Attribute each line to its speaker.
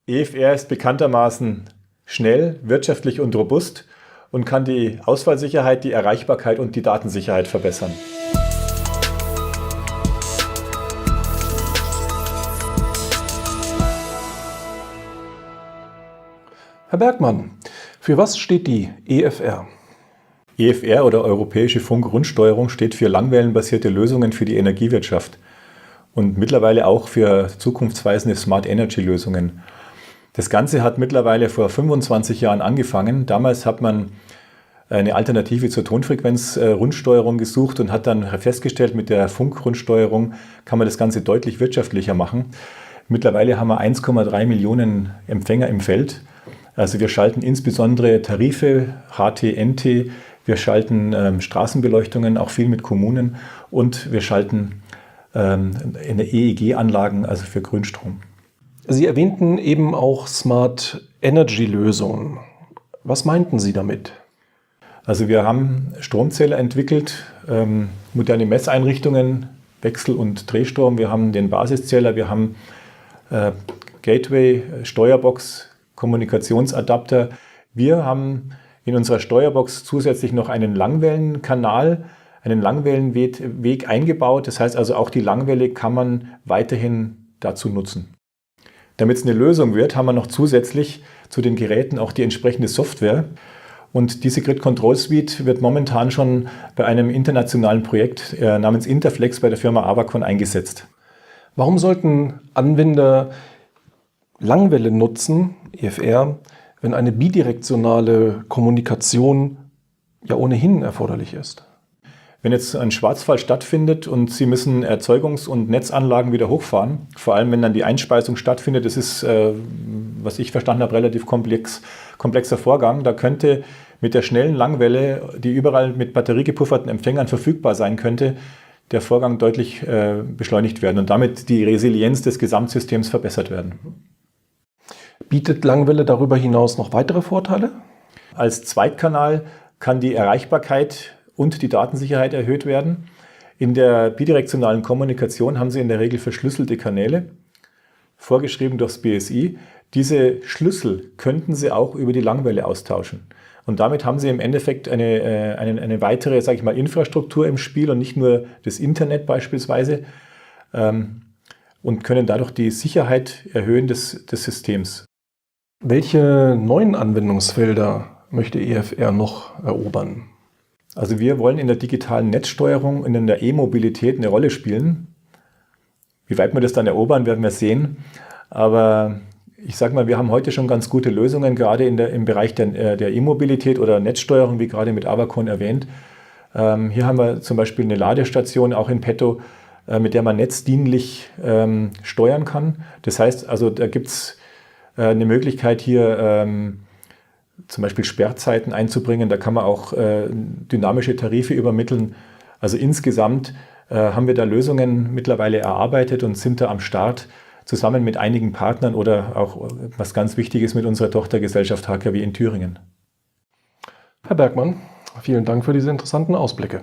Speaker 1: EFR ist bekanntermaßen schnell, wirtschaftlich und robust und kann die Ausfallsicherheit, die Erreichbarkeit und die Datensicherheit verbessern.
Speaker 2: Herr Bergmann, für was steht die EFR?
Speaker 1: EFR oder Europäische Funkrundsteuerung steht für langwellenbasierte Lösungen für die Energiewirtschaft und mittlerweile auch für zukunftsweisende Smart Energy Lösungen. Das Ganze hat mittlerweile vor 25 Jahren angefangen. Damals hat man eine Alternative zur Tonfrequenz-Rundsteuerung gesucht und hat dann festgestellt, mit der Funkrundsteuerung kann man das Ganze deutlich wirtschaftlicher machen. Mittlerweile haben wir 1,3 Millionen Empfänger im Feld. Also wir schalten insbesondere Tarife, HT, NT, wir schalten Straßenbeleuchtungen, auch viel mit Kommunen, und wir schalten EEG-Anlagen, also für Grünstrom.
Speaker 2: Sie erwähnten eben auch Smart Energy Lösungen. Was meinten Sie damit?
Speaker 1: Also wir haben Stromzähler entwickelt, moderne Messeinrichtungen, Wechsel- und Drehstrom, wir haben den Basiszähler, wir haben Gateway, Steuerbox, Kommunikationsadapter. Wir haben in unserer Steuerbox zusätzlich noch einen Langwellenkanal, einen Langwellenweg eingebaut. Das heißt also, auch die Langwelle kann man weiterhin dazu nutzen. Damit es eine Lösung wird, haben wir noch zusätzlich zu den Geräten auch die entsprechende Software. Und diese Grid Control Suite wird momentan schon bei einem internationalen Projekt namens Interflex bei der Firma Avacon eingesetzt.
Speaker 2: Warum sollten Anwender Langwelle nutzen, EFR, wenn eine bidirektionale Kommunikation ja ohnehin erforderlich ist?
Speaker 1: Wenn jetzt ein Schwarzfall stattfindet und Sie müssen Erzeugungs- und Netzanlagen wieder hochfahren, vor allem wenn dann die Einspeisung stattfindet, das ist, was ich verstanden habe, relativ komplexer Vorgang. Da könnte mit der schnellen Langwelle, die überall mit batteriegepufferten Empfängern verfügbar sein könnte, der Vorgang deutlich beschleunigt werden und damit die Resilienz des Gesamtsystems verbessert werden.
Speaker 2: Bietet Langwelle darüber hinaus noch weitere Vorteile?
Speaker 1: Als Zweitkanal kann die Erreichbarkeit und die Datensicherheit erhöht werden. In der bidirektionalen Kommunikation haben Sie in der Regel verschlüsselte Kanäle, vorgeschrieben durchs BSI. Diese Schlüssel könnten Sie auch über die Langwelle austauschen. Und damit haben Sie im Endeffekt eine weitere, sage ich mal, Infrastruktur im Spiel und nicht nur das Internet beispielsweise, und können dadurch die Sicherheit erhöhen des Systems.
Speaker 2: Welche neuen Anwendungsfelder möchte EFR noch erobern?
Speaker 1: Also wir wollen in der digitalen Netzsteuerung und in der E-Mobilität eine Rolle spielen. Wie weit wir das dann erobern, werden wir sehen. Aber ich sage mal, wir haben heute schon ganz gute Lösungen, gerade im Bereich der E-Mobilität oder Netzsteuerung, wie gerade mit Avacon erwähnt. Hier haben wir zum Beispiel eine Ladestation auch in petto, mit der man netzdienlich steuern kann. Das heißt, also da gibt es eine Möglichkeit hier zum Beispiel Sperrzeiten einzubringen. Da kann man auch dynamische Tarife übermitteln. Also insgesamt haben wir da Lösungen mittlerweile erarbeitet und sind da am Start zusammen mit einigen Partnern oder auch, was ganz wichtig ist, mit unserer Tochtergesellschaft HKW in Thüringen.
Speaker 2: Herr Bergmann, vielen Dank für diese interessanten Ausblicke.